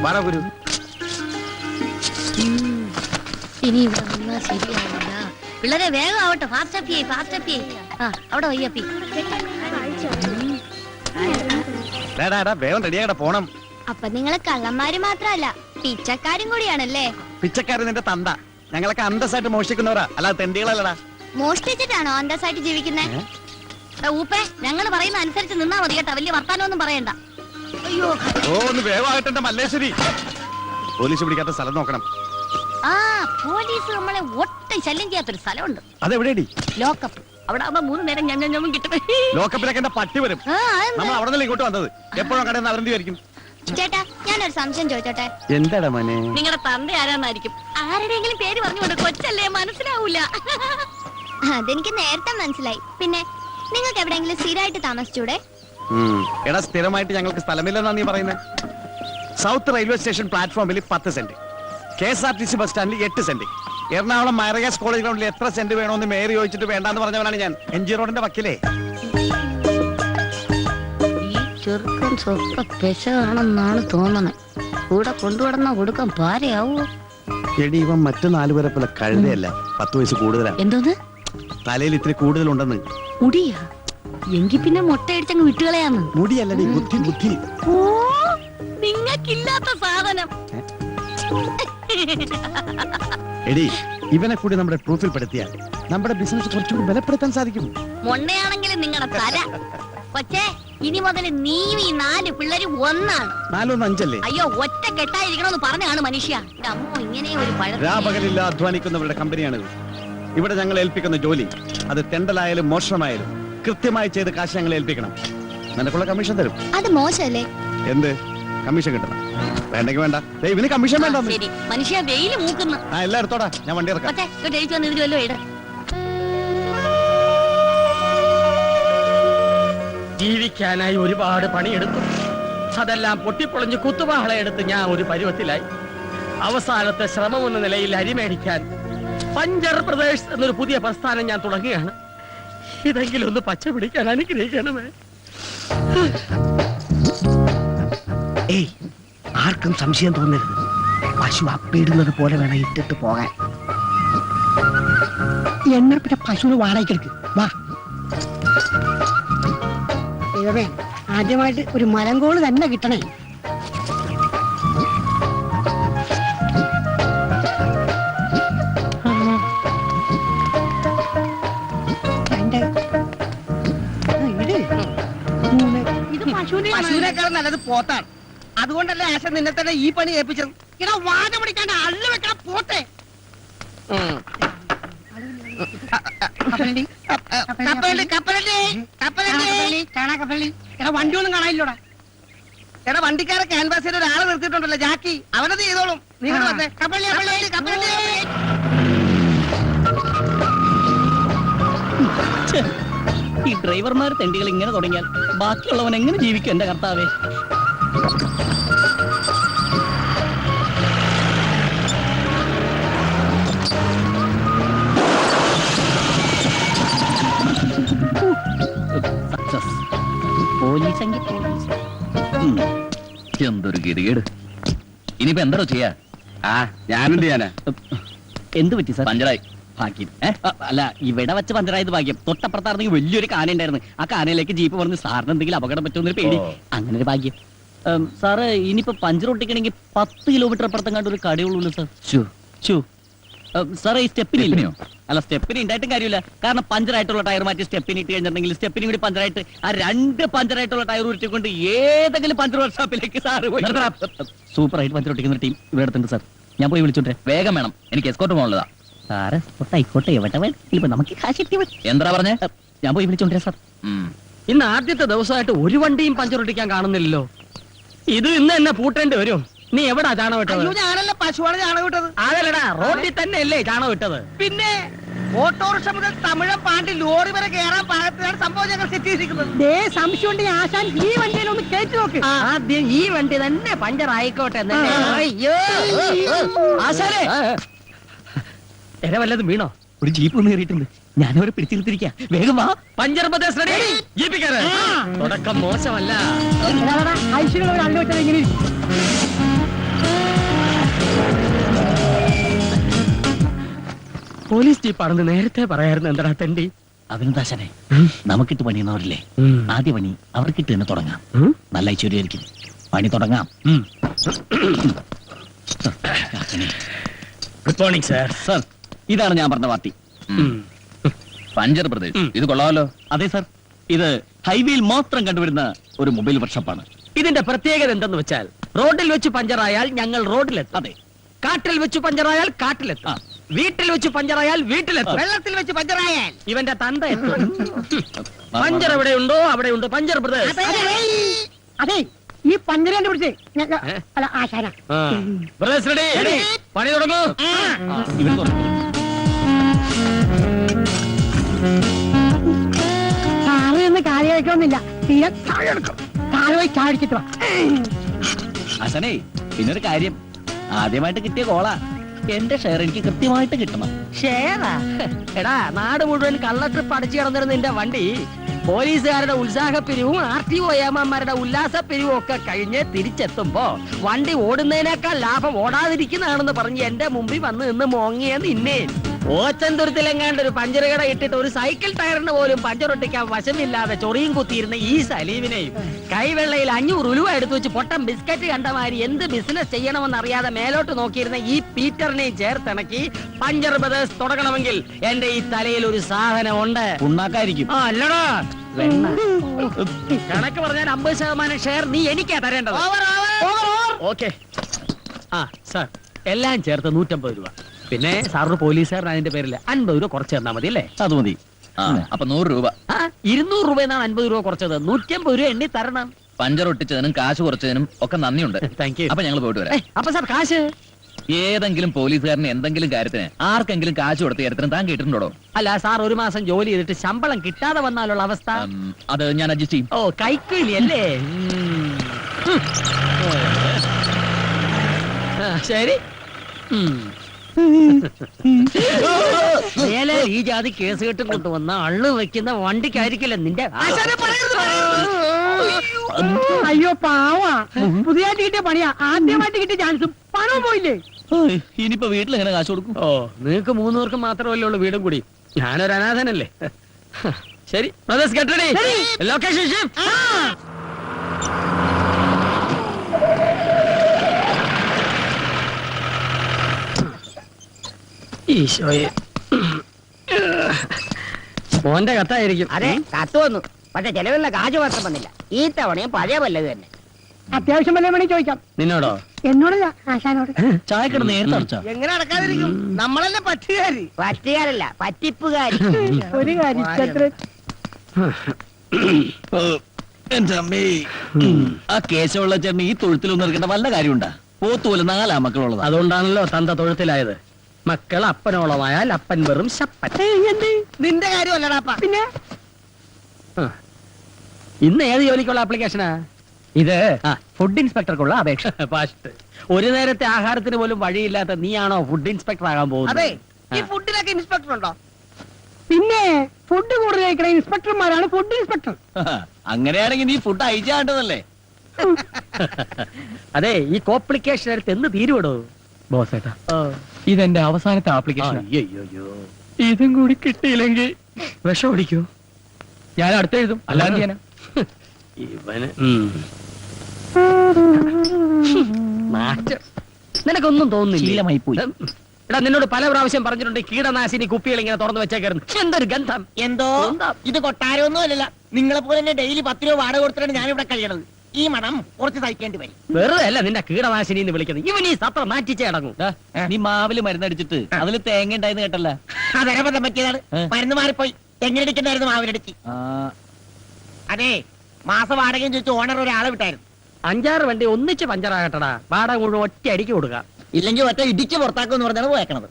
വാടാ ഗുരു. ഇനി ഇവിടെ നിന്നാ ശരിയാവില്ല. പിള്ളേരെ വേഗം ആവട്ടെ. ഫാസ്റ്റ് അപ്പി. അവിടെ വയ്യപ്പി. വേഗം റെഡിയാകട്ടെ, പോണം. അപ്പൊ നിങ്ങള് കള്ളന്മാര് മാത്രല്ല പിച്ചക്കാരും കൂടിയാണല്ലേ? പിച്ചക്കാരൻ നിന്റെ തന്ത. ഞങ്ങളൊക്കെ അന്തസ്സായിട്ട് മോഷ്ടിക്കുന്നവരാ, അല്ലാതെ തെണ്ടികളല്ലടാ. മോഷ്ടിച്ചിട്ടാണോ അന്തസ്സായിട്ട് ജീവിക്കുന്നേ? ഊപ്പേ, ഞങ്ങള് പറയുന്ന അനുസരിച്ച് നിന്നാ മതി കേട്ടാ. വലിയ വർത്താനൊന്നും പറയണ്ട. അയ്യോ, ഒന്ന് വേഗമാകട്ടെ മല്ലേശ്വരി. പോലീസ് പിടിക്കാത്ത സ്ഥലം നോക്കണം. പോലീസ് നമ്മളെ ഒട്ടും ശല്യം ചെയ്യാത്തൊരു സ്ഥലമുണ്ട്. അതെവിടെയാടി? ലോക്കപ്പ്. അവിടെ ആവുമ്പോ 3 നേരം ഞമ്മ കിട്ടും. ലോക്കപ്പിലൊക്കെ എന്റെ പട്ടി വരും. നമ്മൾ അവിടെ നിന്ന് ഇങ്ങോട്ട് വന്നത്. എപ്പോഴും കടന്ന് അവരെന്തായിരിക്കും? ചേട്ടാ, ഞാനൊരു സംശയം ചോദിച്ചോട്ടെ? എന്താടാ മോനെ? നിങ്ങളുടെ തന്ത ആരാന്നായിരിക്കും. ആരുടെയെങ്കിലും പേര് പറഞ്ഞുകൊണ്ട് കൊച്ചല്ലേ, മനസ്സിലാവൂല. അതെനിക്ക് നേരത്തെ മനസ്സിലായി. പിന്നെ നിങ്ങൾക്ക് എവിടെയെങ്കിലും സ്ഥിരമായിട്ട് താമസിച്ചൂടെ? എടാ, സ്ഥിരമായിട്ട് ഞങ്ങൾക്ക് സ്ഥലമില്ലെന്നാ നീ പറയുന്നത്? സൗത്ത് റെയിൽവേ സ്റ്റേഷൻ പ്ലാറ്റ്ഫോമിൽ 10 സെന്റ്, KSRTC ബസ് സ്റ്റാൻഡിൽ 8 സെന്റ്, എറണാകുളം മൈറഗാസ് കോളേജ് ഗ്രൗണ്ടിൽ എത്ര സെന്റ് വേണമെന്ന് മേയർ ചോദിച്ചിട്ട് വേണ്ടാന്ന് പറഞ്ഞവനാണ് ഞാൻ. MG റോഡിന്റെ വക്കിലേ. ഈ ചെറുക്കൻ സ്വപ്പ പെശാണെന്നാണ് തോന്നണേ. കൂടെ കൊണ്ടുവടന്ന കൊടുക്കാൻ പാരയാവോ? എടി, ഇവൻ മറ്റു 4 പേരെ പോലെ കഴുതയല്ല, 10 വയസ്സ് കൂടുതലാ. എന്തോന്ന്? തലയിൽ ഇത്തിരി കൂടുതലുണ്ടെന്ന്. മുടിയാ? എങ്കി പിന്നെ മുട്ടയടിച്ചങ്ങ് വിട്ടുകളയാന്ന്. മുടിയല്ലടി, ബുദ്ധി. ഓ, നിങ്ങൾക്കില്ലാത്ത സാധനം. എടി, ഇവനെ കൂടി നമ്മുടെ പ്രൂഫിൽ പെടുത്തിയാൽ നമ്മുടെ ബിസിനസ് കുറച്ചുകൂടി ബലപ്പെടുത്താൻ സാധിക്കും. മൊണ്ണയാണെങ്കിലും നിങ്ങളുടെ തല. പക്ഷേ ഇനി മുതൽ നീയും ഈ 4 പിള്ളേരും ഒന്നാണ്. 4 1 5 അല്ലേ? അയ്യോ, ഒറ്റ കെട്ടായിരിക്കണമെന്ന് പറഞ്ഞാണ് മനുഷ്യ. അമ്മോ, ഇങ്ങനെ ഒരു രാപകലില്ല അധ്വാനിക്കുന്നവരുടെ കമ്പനിയാണിത്. ഇവിടെ ഞങ്ങൾ ഏൽപ്പിക്കുന്ന ജോലി, അത് തെണ്ടലായാലും മോഷണമായാലും കൃത്യമായി ചെയ്ത് കാശ് ഞങ്ങൾ ഏൽപ്പിക്കണം. നിനക്കുള്ള കമ്മീഷൻ തരും. അത് മോശമല്ലേ? എന്ത് കമ്മീഷൻ കിട്ടണം? വേണ്ടെങ്കിൽ വേണ്ട. ഇവന് കമ്മീഷൻ വേണ്ട. മനുഷ്യ വെയില് മൂക്കുന്നു. എല്ലാം എടുത്തോടാ, ഞാൻ വണ്ടി ഇറക്കാം. ജീവിക്കാനായി ഒരുപാട് പണിയെടുത്തു. അതെല്ലാം പൊട്ടിപ്പൊളിഞ്ഞ് കുത്തുവാളയെടുത്ത് ഞാൻ ഒരു പരുവത്തിലായി. അവസാനത്തെ ശ്രമമെന്ന നിലയിൽ അരി മേടിക്കാൻ പഞ്ചർ പ്രദേശ് എന്നൊരു പുതിയ പ്രസ്ഥാനം ഞാൻ തുടങ്ങുകയാണ്. ഇതെങ്കിലും ഒന്ന് പച്ച പിടിക്കാൻ അനുഗ്രഹിക്കണമേ. ആർക്കും സംശയം തോന്നരുത്. പശു അപ്പിടുന്നത് പോലെ വേണം ഇട്ടിട്ട് പോകാൻ. എന്നാ പിന്നെ പശുവിന് വാടകയ്ക്ക് വാ. ദൈവമേ, ആദ്യമായിട്ട് ഒരു മലങ്കോള് തന്നെ കിട്ടണേ. പശുവിനേക്കാളും നല്ലത് പോത്താണ്. അതുകൊണ്ടല്ലേ ആശ നിന്നെ തന്നെ ഈ പണി ഏൽപ്പിച്ചത്. ഇടാ, വാഴ പിടിക്കാണ്ട് അള്ളു വെക്കാൻ പോത്തെ. വണ്ടി ഒന്നും കാണാനില്ലോടാ. എടാ, വണ്ടിക്കാരെ ക്യാൻവാസ് ചെയ്ത് ഒരാളെ നിർത്തിയിട്ടുണ്ടല്ലോ, ജാക്കി. അവനത് ചെയ്തോളും. നീ ഈ ഡ്രൈവർമാർ തെണ്ടികൾ ഇങ്ങനെ തുടങ്ങിയാൽ ബാക്കിയുള്ളവൻ എങ്ങനെ ജീവിക്കും? എന്റെ കർത്താവേ. എന്തൊരു ഗതികേട്. ഇനിയിപ്പോ എന്താണോ ചെയ്യാ? ഞാനെന്ത് ചെയ്യാനാ? എന്ത് പറ്റി സാർ? പഞ്ചറായി. ഭാഗ്യം. അല്ല, ഇവിടെ വെച്ച് പഞ്ചറായത് ഭാഗ്യം. തൊട്ടപ്പുറത്തായിരുന്നെങ്കിൽ വലിയൊരു കാന ഉണ്ടായിരുന്നു. ആ കാനയിലേക്ക് ജീപ്പ് പറഞ്ഞ് സാറിന് എന്തെങ്കിലും അപകടം പറ്റുമെന്നൊരു പേടി. അങ്ങനെ ഒരു ഭാഗ്യം. സാറ് ഇനിയിപ്പോ പഞ്ചർ ഒട്ടിക്കണമെങ്കിൽ 10 കിലോമീറ്റർ അപ്പുറത്തെങ്ങാണ്ട് ഒരു കടയുള്ളൂ സാർ. സാറേ, ഈ സ്റ്റെപ്പിന് ഇല്ലയോ? അല്ല, സ്റ്റെപ്പിന് ഉണ്ടായിട്ടും കാര്യമില്ല. കാരണം പഞ്ചറായിട്ടുള്ള ടയർ മാറ്റി സ്റ്റെപ്പിന് ഇട്ട് കഴിഞ്ഞിട്ടുണ്ടെങ്കിൽ സ്റ്റെപ്പിനും കൂടി പഞ്ചറായിട്ട് ആ 2 പഞ്ചറായിട്ടുള്ള ടയർ ഉരുട്ടിക്കൊണ്ട് ഏതെങ്കിലും പഞ്ചർ വർക്ക്ഷോപ്പിലേക്ക് സാറ് പോയി. സൂപ്പറായിട്ട് പഞ്ചർ ഒട്ടിക്കുന്ന ടീം ഇവിടെ അടുത്തുണ്ട് സാർ. ഞാൻ പോയി വിളിച്ചോട്ടെ. വേഗം വേണം, എനിക്ക് എസ്കോർട്ട് പോകാനുള്ളതാ. സാറ് ആയിക്കോട്ടെ, എവിടെ ഇപ്പൊ നമുക്ക് കാശ്. എന്താ പറഞ്ഞേ? ഞാൻ പോയി വിളിച്ചോണ്ടേ സാർ. ഇന്ന് ആദ്യത്തെ ദിവസമായിട്ട് ഒരു വണ്ടിയും പഞ്ചർ ഒട്ടിക്കാൻ കാണുന്നില്ലല്ലോ. ഇത് ഇന്ന് എന്നെ പൂട്ടേണ്ടി വരും. നീ എവിടാ ചാണകം വിട്ടത്? ഞാനല്ല, പശുവാണ് ചാണകം വിട്ടത്. അതല്ലടാ, റോഡിൽ തന്നെ അല്ലേ ചാണകം വിട്ടത്? പിന്നെ ഓട്ടോറിക്ഷ മുതൽ തമിഴം പാണ്ടി ലോറി വരെ കയറാൻ പാകത്തിലാണ് സംഭവം ഞങ്ങൾ സെറ്റ് ചെയ്തിരിക്കുന്നത്. സംശയം ആശാൻ ഈ വണ്ടിയിൽ ഒന്ന് കയറ്റി നോക്ക്. ആദ്യം ഈ വണ്ടി തന്നെ പഞ്ചർ ആയിക്കോട്ടെ. ആശാനെ, എന്നെ വല്ലതും വീണോ? ഒരു ജീപ്പ് ഒന്ന് കയറിയിട്ടുണ്ട്. ഞാനവരെ പിടിച്ചിരുത്തിരിക്ക. വേഗം വാ. പഞ്ചർ തുടക്കം മോശമല്ല. പോലീസ് ജീപ്പാണെന്ന് നേരത്തെ പറയായിരുന്നു എന്താ തെണ്ടി. അതിനെന്താശനെ നമുക്കിട്ട് പണിയുന്നവരില്ലേ, ആദ്യ പണി അവർക്കിട്ട് തന്നെ തുടങ്ങാം. നല്ല ഐശ്വര്യമായിരിക്കും. പണി തുടങ്ങാം. Good morning sir. സർ, ഇതാണ് ഞാൻ പറഞ്ഞ പാർട്ടി. പഞ്ചർ പ്രദേശ് ഇത് കൊള്ളാമല്ലോ. അതെ സർ, ഇത് ഹൈവേയിൽ മാത്രം കണ്ടുവരുന്ന ഒരു മൊബൈൽ വർക്ക്ഷോപ്പാണ്. ഇതിന്റെ പ്രത്യേകത എന്തെന്ന് വെച്ചാൽ റോഡിൽ വെച്ച് പഞ്ചറായാൽ ഞങ്ങൾ റോഡിലെത്തും. അതെ, കാട്ടിൽ വെച്ച് പഞ്ചറായാൽ കാട്ടിലെത്തും. ആ. വീട്ടിൽ വെച്ച് പഞ്ചറായാൽ വീട്ടിലെത്തും. വെള്ളത്തിൽ വെച്ച് പഞ്ചറായാൽ ഇവന്റെ തന്ത എത്തും. പഞ്ചർ എവിടെയുണ്ടോ അവിടെയുണ്ട് പഞ്ചർ പ്രദേശ്. അതെ ഈ പഞ്ചരന്റെ പിടിച്ച് അല്ല ആശാന പ്രദേശ് റെഡി, പണി തുടങ്ങൂ. ഇവൻ തുടങ്ങും. സാറ് എന്ന് കാര്യം കഴിക്കൊന്നുമില്ല തീരെ കാല് പോയി ചാടിച്ചിട്ട് വാ. അസനേ, പിന്നൊരു കാര്യം, ആദ്യമായിട്ട് കിട്ടിയ കോളാ. എന്റെ ഷെയർ എനിക്ക് കൃത്യമായിട്ട് കിട്ടണം. ഷേറാ? എടാ, നാട് മുഴുവൻ കള്ളട്രിപ്പ് അടിച്ചു കിടന്നിരുന്ന നിന്റെ വണ്ടി പോലീസുകാരുടെ ഉത്സാഹപ്പിരിവും RTO ഏമാന്മാരുടെ ഉല്ലാസപ്പിരിവും ഒക്കെ കഴിഞ്ഞ് തിരിച്ചെത്തുമ്പോ വണ്ടി ഓടുന്നതിനേക്കാൾ ലാഭം ഓടാതിരിക്കുന്നതാണെന്ന് പറഞ്ഞ് എന്റെ മുമ്പിൽ വന്ന് നിന്ന് മോങ്ങിയ നിന്നെ ഓച്ചന്തുരത്തിലെങ്ങാണ്ട് ഒരു പഞ്ചർ കട ഇട്ടിട്ട് ഒരു സൈക്കിൾ ടയറിന് പോലും പഞ്ചറൊട്ടിക്കാൻ വശമില്ലാതെ ചൊറിയും കുത്തിയിരുന്ന ഈ സലീമിനെയും കൈവെള്ളയിൽ 500 ഉലുവ എടുത്തു വെച്ച് പൊട്ടം ബിസ്ക്കറ്റ് കണ്ടമാരി എന്ത് ബിസിനസ് ചെയ്യണമെന്ന് അറിയാതെ മേലോട്ട് നോക്കിയിരുന്ന ഈ പീറ്ററിനെയും ചേർത്തിണക്കി പഞ്ചർ ബ്രദേഴ്സ് തുടങ്ങണമെങ്കിൽ എന്റെ ഈ തലയിൽ ഒരു സാധനം ഉണ്ട്. ഉണ്ടാക്കായിരിക്കും. ആ, അല്ലടാ വെണ്ണ. കണക്ക് പറഞ്ഞാൽ 50% ഷെയർ നീ എനിക്കാ തരേണ്ടത്. ഓക്കെ. ആ സാർ, എല്ലാം ചേർത്ത് 150 രൂപ. പിന്നെ സാറിന് പോലീസുകാരൻ അതിന്റെ പേരിൽ 50 രൂപ കുറച്ച് തന്നാ മതി അല്ലേ? അത് മതി. അപ്പൊ 100 രൂപ. 200 രൂപ എന്നാണ് 50 രൂപ കുറച്ചത്. 150 രൂപ എണ്ണി തരണം. പഞ്ചർ ഒട്ടിച്ചതിനും കാശ് കുറച്ചതിനും ഒക്കെ നന്ദിയുണ്ട്. Thank you. അപ്പൊ ഞങ്ങൾ പോയിട്ട് വരാം. അപ്പൊ സാർ കാശ് ഏതെങ്കിലും പോലീസുകാരന് എന്തെങ്കിലും കാര്യത്തിന് ആർക്കെങ്കിലും കാശ് കൊടുത്ത കാര്യത്തിന് താൻ കേട്ടിട്ടുണ്ടോ? അല്ല സാർ, ഒരു മാസം ജോലി ചെയ്തിട്ട് ശമ്പളം കിട്ടാതെ വന്നാലുള്ള അവസ്ഥ? അത് ഞാൻ അഡ്ജസ്റ്റ് ചെയ്യും. ഓ, കൈക്കൂലി അല്ലേ? ശരി. മേലെ ഈ ജാതി കേസ് കെട്ടും കൊണ്ടുവന്ന അള്ളു വെക്കുന്ന വണ്ടിക്കായിരിക്കില്ല നിന്റെ. അയ്യോ പാവാ, പുതിയതായിട്ട് കിട്ടിയ പണിയാ. ആദ്യമായിട്ട് കിട്ടിയ ചാൻസും പണവും പോയില്ലേ. ഇനിയിപ്പോ വീട്ടിൽ എങ്ങനെ കാശ് കൊടുക്കും? ഓ, നിങ്ങൾക്ക് 3 പേർക്ക് മാത്രമല്ലേ ഉള്ളൂ വീടും കൂടി. ഞാനൊരു അനാഥനല്ലേ. ശരി, brothers get ready. Location shift. ഈശോയെ, മോന്റെ കത്തായിരിക്കും. അതെ കത്ത് വന്നു, പക്ഷെ ചെലവിലുള്ള കാശ് മാത്രം വന്നില്ല. ഈ തവണയും പഴയ പല്ലത് തന്നെ. അത്യാവശ്യം വല്ല വേണേ ചോദിക്കാം. നിന്നോടോ? എന്നോടല്ല, ആശാനോട്. ചായക്കട നേരത്തെ അടച്ചാ? എങ്ങനെ നടക്കാതിരിക്കും? നമ്മളല്ലേ പറ്റുകാരി. പറ്റുകാരല്ല, പറ്റിപ്പുകാരി. ഒരു കാര്യം എന്റെ അമ്മേ, ആ കേശമുള്ള ചേട്ടന് ഈ തൊഴുത്തിലൊന്നും ഇറക്കേണ്ട വല്ല കാര്യമുണ്ടാ? പോത്തുപോലെ 4 മക്കളുള്ളത്. അതുകൊണ്ടാണല്ലോ തന്ത തൊഴുത്തിലായത്. മക്കൾ അപ്പനോളമായാൽ അപ്പൻ വെറും ശപ്പൻ. നിന്റെ കാര്യമല്ലടാപ്പ. പിന്നെ ഇന്ന് ഏത് ജോലിക്കുള്ള ആപ്ലിക്കേഷനാ ഇത്? ഫുഡ് ഇൻസ്പെക്ടർക്കുള്ള അപേക്ഷ. ഫസ്റ്റ് ഒരു നേരത്തെ ആഹാരത്തിന് പോലും വഴിയില്ലാത്ത നീയാണോ ഫുഡ് ഇൻസ്പെക്ടർ ആകാൻ പോകുന്നത്? അതെ, ഈ ഫുഡിലൊക്കെ ഇൻസ്പെക്ടർ ഉണ്ടോ? പിന്നെ ഫുഡ് കൂടുതൽ കഴിക്കണ ഇൻസ്പെക്ടർമാരാണ് ഫുഡ് ഇൻസ്പെക്ടർ. അങ്ങനെയാണെങ്കിൽ നീ ഫുഡ് അയച്ചാണ്ടതല്ലേ? അതെ, ഈ കോംപ്ലിക്കേഷൻ എടുത്ത് എന്ന് തീരുവിടോ ബോസ് ഏട്ടാ? ഇതെന്റെ അവസാനത്തെ ആപ്ലിക്കേഷൻ. അയ്യോ, ഇതും കൂടി കിട്ടിയില്ലെങ്കിൽ വിഷം ഓടിക്കോ? ഞാൻ അടുത്ത് എഴുതും, അല്ലാതെ ചെയ്യാനാ. ഇവന് മാറ്റം നിനക്കൊന്നും തോന്നുന്നില്ല. ശീലമായി പോയി. എടാ, നിന്നോട് പല പ്രാവശ്യം പറഞ്ഞിട്ടുണ്ട് കീടനാശിനി കുപ്പികൾ ഇങ്ങനെ തുറന്നു വെച്ചേക്കായിരുന്നു. എന്തൊരു ഗന്ധം! എന്തോ ഇത് കൊട്ടാരമൊന്നും അല്ലല്ല. നിങ്ങളെ പോലെ തന്നെ ഡെയിലി 10 രൂപ വാടക കൊടുത്തിട്ടാണ് ഞാൻ ഇവിടെ കഴിയണത്. ഈ മണം കുറച്ച് സഹിക്കേണ്ടി വരും. വെറുതെ അല്ല നിന്റെ കീടനാശിനി എന്ന് വിളിക്കുന്നത്. ഇവൻ ഈ സത്രം മാറ്റിച്ചേ അടങ്ങും. നീ മാവില് മരുന്നടിച്ചിട്ട് അതില് തേങ്ങ ഉണ്ടായിന്ന് കേട്ടല്ല? അതരബദ്ധം പറ്റിയതാണ്. മരുന്ന് മാറിപ്പോയി. തെങ്ങടിക്കണ്ടായിരുന്നു മാവിലടിച്ച്. അതെ, മാസ വാടകയും ചോദിച്ചു ഓണർ ഒരാളെ വിട്ടായിരുന്നു. 5-6 വണ്ടി ഒന്നിച്ച് പഞ്ചറാകട്ടടാ. വാടക മുഴുവൻ ഒറ്റ അടിക്ക് കൊടുക്കാം. ഇല്ലെങ്കിൽ ഒറ്റ ഇടിച്ച് പുറത്താക്കുമെന്ന് പറഞ്ഞാണ് പോയേക്കണത്.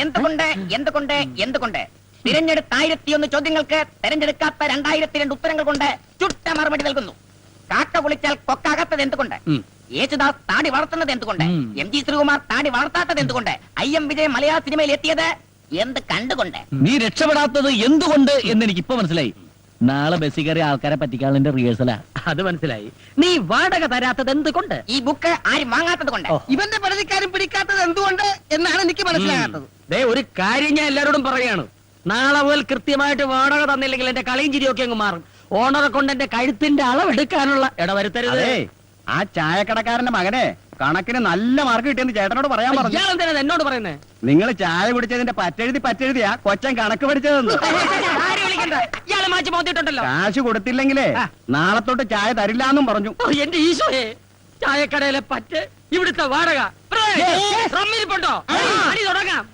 എന്തുകൊണ്ട് തിരഞ്ഞെടുത്ത 1001 ചോദ്യങ്ങൾക്ക് തെരഞ്ഞെടുക്കാത്ത 2002 ഉത്തരങ്ങൾ കൊണ്ട് ചുട്ട മറുപടി നൽകുന്നു. കാക്ക കുളിച്ചാൽ കൊക്കാകാത്തത് എന്തുകൊണ്ട്? യേശുദാസ് താടി വളർത്തുന്നത് എന്തുകൊണ്ട്? MG ശ്രീകുമാർ താടി വളർത്താത്തത് എന്തുകൊണ്ട്? IM വിജയ് മലയാള സിനിമയിൽ എത്തിയത് എന്ത് കണ്ടുകൊണ്ട്? നീ രക്ഷപ്പെടാത്തത് എന്തുകൊണ്ട് എന്ന് എനിക്ക് ഇപ്പൊ മനസ്സിലായി. നാളെ ബസ്സിൽ കയറി ആൾക്കാരെ പറ്റിക്കാനുള്ള റിഹേഴ്സലാ. അത് മനസ്സിലായി. നീ വാടക തരാത്തത് എന്തുകൊണ്ട്? ഈ ബുക്ക് ആരും വാങ്ങാത്തത് കൊണ്ട്. ഇവന്റെ പരിധിക്കാരും പിടിക്കാത്തത് എന്തുകൊണ്ട് എന്നാണ് എനിക്ക് മനസ്സിലാകാത്തത്. ദേ ഒരു കാര്യം ഞാൻ എല്ലാരോടും പറയാണ്, നാളെ മുതൽ കൃത്യമായിട്ട് വാടക തന്നില്ലെങ്കിൽ എന്റെ കളിയും ചിരിയൊക്കെ അങ്ങ് മാറും. ഓണറെ കൊണ്ട് എന്റെ കഴുത്തിന്റെ അളവെടുക്കാനുള്ള ഇടവരുത്തരുത്. ആ ചായക്കടക്കാരന്റെ മകനെ കണക്കിന് നല്ല മാർക്ക് കിട്ടിയെന്ന് ചേട്ടനോട് പറയാൻ പറഞ്ഞു. ഇയാളെന്തിനാ എന്നോട് പറയുന്നേ? നിങ്ങൾ ചായ കുടിച്ചതിന്റെ പറ്റെഴുതിയാ കൊച്ചൻ കണക്ക് പഠിച്ചതെന്ന്. ആരും വിളിക്കണ്ട, ഇയാളെ മാറ്റി മോത്തിട്ടുണ്ടല്ലോ. കാശ് കൊടുത്തില്ലെങ്കിലേ നാളെ തൊട്ട് ചായ തരില്ലാന്നും പറഞ്ഞു. ഓ, എന്റെ ഈശോയെ, ചായക്കടയിലെ പറ്റ്, ഇവിടുത്തെ വാടക, റമ്മിരിപ്പുണ്ടോ? അടി തുടങ്ങാം.